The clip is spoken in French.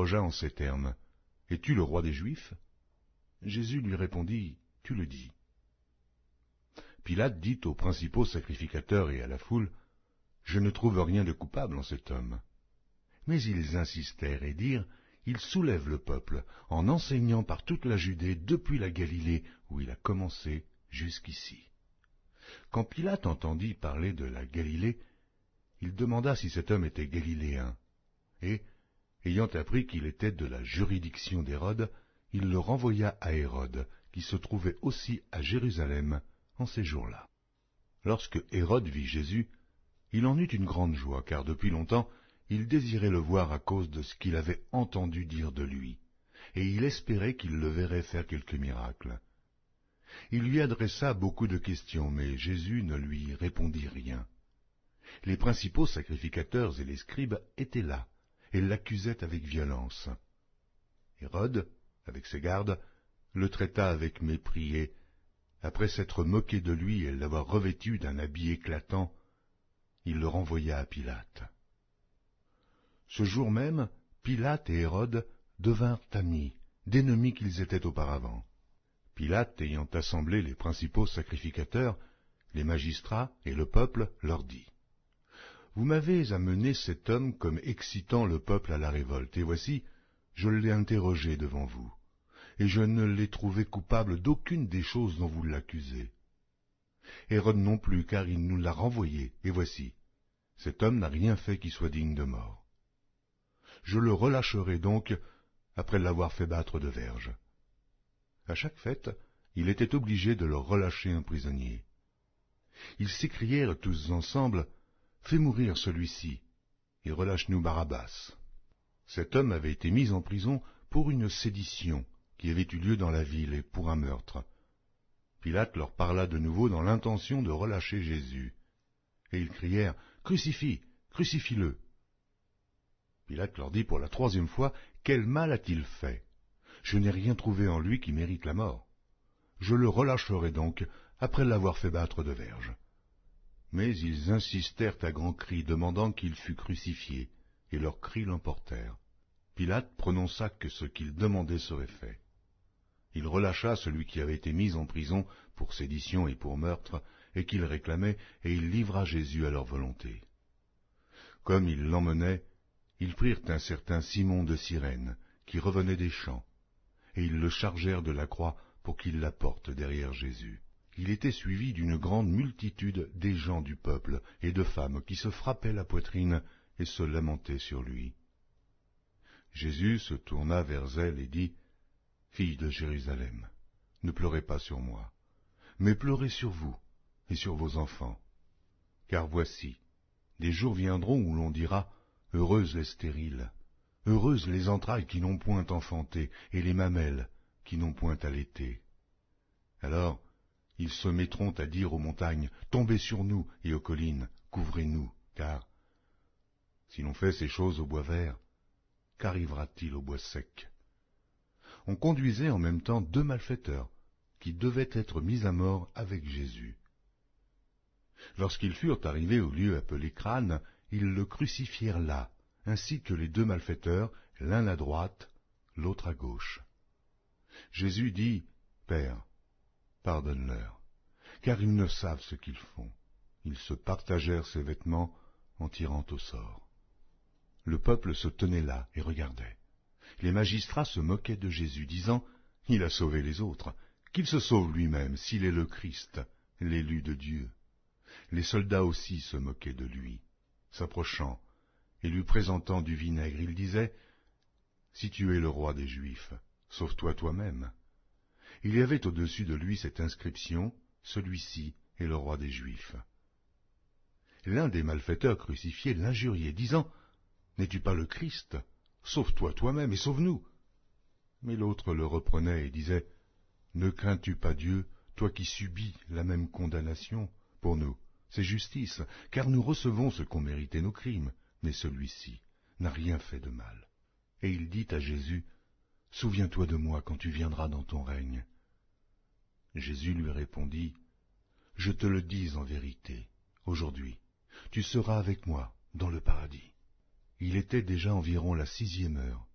l'interrogea en ces termes. « Es-tu le roi des Juifs ?» Jésus lui répondit, « Tu le dis. » Pilate dit aux principaux sacrificateurs et à la foule, « Je ne trouve rien de coupable en cet homme. » Mais ils insistèrent et dirent, « Il soulève le peuple, en enseignant par toute la Judée, depuis la Galilée, où il a commencé, jusqu'ici. » Quand Pilate entendit parler de la Galilée, il demanda si cet homme était galiléen, et, ayant appris qu'il était de la juridiction d'Hérode, il le renvoya à Hérode, qui se trouvait aussi à Jérusalem en ces jours-là. Lorsque Hérode vit Jésus, il en eut une grande joie, car depuis longtemps il désirait le voir à cause de ce qu'il avait entendu dire de lui, et il espérait qu'il le verrait faire quelques miracles. Il lui adressa beaucoup de questions, mais Jésus ne lui répondit rien. Les principaux sacrificateurs et les scribes étaient là, et l'accusaient avec violence. Hérode, avec ses gardes, le traita avec mépris et, après s'être moqué de lui et l'avoir revêtu d'un habit éclatant, il le renvoya à Pilate. Ce jour même, Pilate et Hérode devinrent amis, d'ennemis qu'ils étaient auparavant. Pilate, ayant assemblé les principaux sacrificateurs, les magistrats et le peuple, leur dit, « Vous m'avez amené cet homme comme excitant le peuple à la révolte, et voici, je l'ai interrogé devant vous, et je ne l'ai trouvé coupable d'aucune des choses dont vous l'accusez. Hérode non plus, car il nous l'a renvoyé, et voici, cet homme n'a rien fait qui soit digne de mort. Je le relâcherai donc après l'avoir fait battre de verge. » À chaque fête, il était obligé de leur relâcher un prisonnier. Ils s'écrièrent tous ensemble, « Fais mourir celui-ci, et relâche-nous Barabbas. » Cet homme avait été mis en prison pour une sédition qui avait eu lieu dans la ville et pour un meurtre. Pilate leur parla de nouveau dans l'intention de relâcher Jésus. Et ils crièrent, « Crucifie, crucifie-le » Pilate leur dit pour la troisième fois, « Quel mal a-t-il fait? Je n'ai rien trouvé en lui qui mérite la mort. Je le relâcherai donc après l'avoir fait battre de verge. » Mais ils insistèrent à grands cris, demandant qu'il fût crucifié, et leurs cris l'emportèrent. Pilate prononça que ce qu'ils demandaient serait fait. Il relâcha celui qui avait été mis en prison pour sédition et pour meurtre, et qu'il réclamait, et il livra Jésus à leur volonté. Comme ils l'emmenaient, ils prirent un certain Simon de Cyrène, qui revenait des champs, et ils le chargèrent de la croix pour qu'il la porte derrière Jésus. Il était suivi d'une grande multitude des gens du peuple et de femmes qui se frappaient la poitrine et se lamentaient sur lui. Jésus se tourna vers elles et dit, « Filles de Jérusalem, ne pleurez pas sur moi, mais pleurez sur vous et sur vos enfants. Car voici, des jours viendront où l'on dira, « Heureuses les stériles, heureuses les entrailles qui n'ont point enfanté, et les mamelles qui n'ont point allaité. » Alors, ils se mettront à dire aux montagnes, « Tombez sur nous, et aux collines, couvrez-nous, car, si l'on fait ces choses au bois vert, qu'arrivera-t-il au bois sec ?» On conduisait en même temps 2 malfaiteurs, qui devaient être mis à mort avec Jésus. Lorsqu'ils furent arrivés au lieu appelé Crâne, ils le crucifièrent là, ainsi que les 2 malfaiteurs, l'un à droite, l'autre à gauche. Jésus dit, « Père, pardonne-leur, car ils ne savent ce qu'ils font. » Ils se partagèrent ses vêtements en tirant au sort. Le peuple se tenait là et regardait. Les magistrats se moquaient de Jésus, disant, « Il a sauvé les autres, qu'il se sauve lui-même s'il est le Christ, l'élu de Dieu. » Les soldats aussi se moquaient de lui. S'approchant et lui présentant du vinaigre, il disait, « Si tu es le roi des Juifs, sauve-toi toi-même. » Il y avait au-dessus de lui cette inscription, « Celui-ci est le roi des Juifs. » L'un des malfaiteurs crucifiés l'injuriait, disant, « N'es-tu pas le Christ? Sauve-toi toi-même et sauve-nous. » Mais l'autre le reprenait et disait, « Ne crains-tu pas Dieu, toi qui subis la même condamnation? Pour nous, c'est justice, car nous recevons ce qu'ont mérité nos crimes, mais celui-ci n'a rien fait de mal. » Et il dit à Jésus, « Souviens-toi de moi quand tu viendras dans ton règne. » Jésus lui répondit, « Je te le dis en vérité, aujourd'hui, tu seras avec moi dans le paradis. » Il était déjà environ la 6e heure,